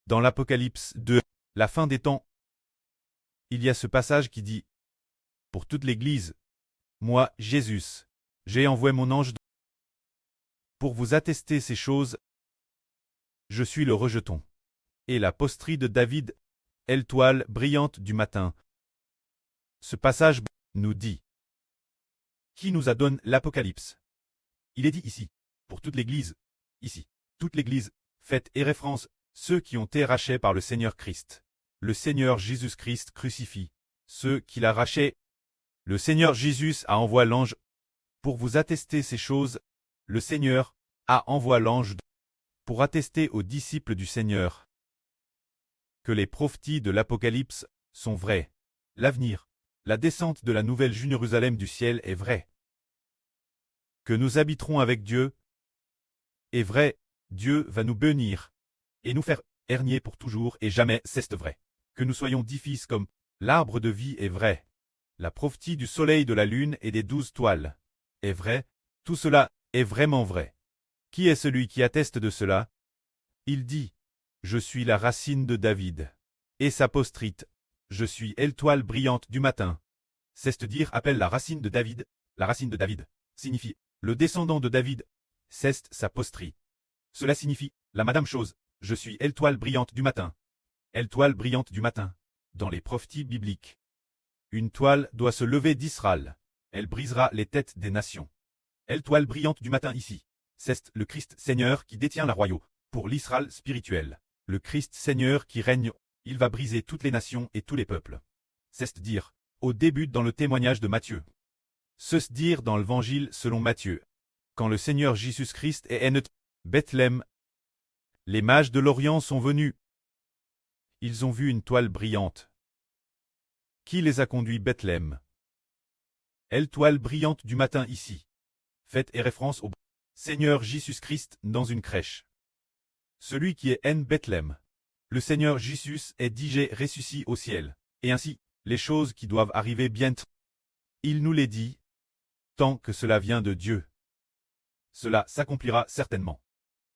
Dans l'Apocalypse 2, la fin des temps, il y a ce passage qui dit « Pour toute l'Église, moi, Jésus, j'ai envoyé mon ange pour vous attester ces choses. Je suis le rejeton et la posterie de David, étoile brillante du matin. » Ce passage nous dit qui nous a donné l'Apocalypse. Il est dit ici, pour toute l'Église, ici, toute l'Église, fait et référence ceux qui ont été rachetés par le Seigneur Christ. Le Seigneur Jésus-Christ crucifie ceux qu'il a rachetés. Le Seigneur Jésus a envoyé l'ange pour vous attester ces choses. Le Seigneur a envoyé l'ange pour attester aux disciples du Seigneur que les prophéties de l'Apocalypse sont vraies. L'avenir, la descente de la nouvelle Jérusalem du ciel est vraie. Que nous habiterons avec Dieu est vrai. Dieu va nous bénir et nous faire régner pour toujours et jamais, c'est vrai. Que nous soyons 10 fils comme l'arbre de vie est vrai. La prophétie du soleil, de la lune et des 12 toiles est vrai. Tout cela est vraiment vrai. Qui est celui qui atteste de cela? Il dit, je suis la racine de David. Et sa postérité, je suis l'étoile brillante du matin. C'est-à-dire appelle la racine de David. La racine de David signifie le descendant de David. C'est sa postérité. Cela signifie la madame chose. Je suis l'étoile brillante du matin. L'étoile brillante du matin. Dans les prophéties bibliques, une toile doit se lever d'Israël. Elle brisera les têtes des nations. L'étoile brillante du matin ici. C'est le Christ Seigneur qui détient la royauté. Pour l'Israël spirituel, le Christ Seigneur qui règne, il va briser toutes les nations et tous les peuples. C'est-à-dire, au début dans le témoignage de Matthieu. C'est-à-dire dans l'évangile selon Matthieu. Quand le Seigneur Jésus-Christ est né, Bethléem, les mages de l'Orient sont venus. Ils ont vu une toile brillante. Qui les a conduits Bethléem? L'étoile brillante du matin ici. Faites référence au Seigneur Jésus-Christ dans une crèche. Celui qui est en Bethléem. Le Seigneur Jésus est déjà ressuscité au ciel. Et ainsi, les choses qui doivent arriver bientôt. Il nous les dit, tant que cela vient de Dieu. Cela s'accomplira certainement.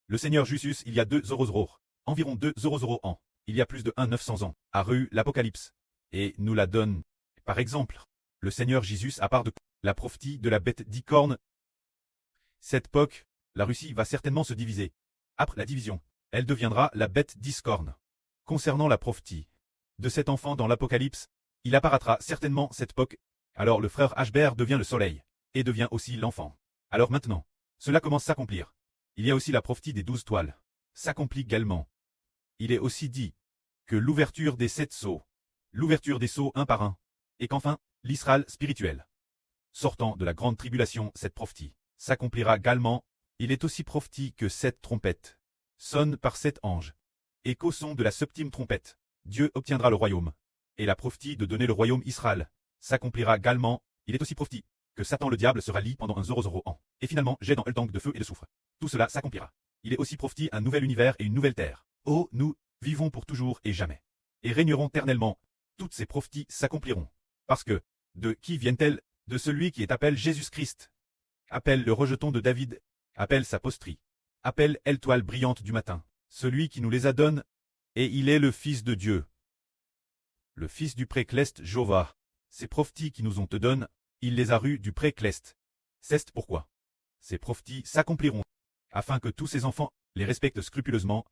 Le Seigneur Jésus, il y a 200, environ 200 ans, il y a plus de 900 ans, a reçu l'Apocalypse, et nous la donne. Par exemple, le Seigneur Jésus a part de la prophétie de la bête d'Icorne. Cette époque, la Russie va certainement se diviser. Après la division, elle deviendra la bête d'Iscorne. Concernant la prophétie de cet enfant dans l'Apocalypse, il apparaîtra certainement cette époque. Alors le frère Ashbert devient le soleil, et devient aussi l'enfant. Alors maintenant, cela commence à s'accomplir. Il y a aussi la prophétie des 12 toiles. S'accomplit également. Il est aussi dit que l'ouverture des 7 sceaux, l'ouverture des sceaux un par un, et qu'enfin, l'Israël spirituel, sortant de la grande tribulation, cette prophétie s'accomplira également. Il est aussi prophétie que 7 trompettes sonnent par 7 anges, et qu'au son de la septième trompette, Dieu obtiendra le royaume. Et la prophétie de donner le royaume Israël s'accomplira également. Il est aussi prophétie que Satan le diable sera lié pendant 100 ans. Et finalement, j'ai dans le tank de feu et de soufre. Tout cela s'accomplira. Il est aussi prophétie un nouvel univers et une nouvelle terre. Oh, nous vivons pour toujours et jamais. Et régnerons éternellement. Toutes ces prophéties s'accompliront. Parce que, de qui viennent-elles? De celui qui est appelé Jésus-Christ. Appelle le rejeton de David. Appelle sa postérité. Appelle l'étoile brillante du matin. Celui qui nous les a donné. Et il est le Fils de Dieu. Le Fils du précleste Jéhovah. Ces prophéties qui nous ont te donné, il les a rues du précleste. C'est pourquoi ces prophéties s'accompliront, afin que tous ses enfants les respectent scrupuleusement,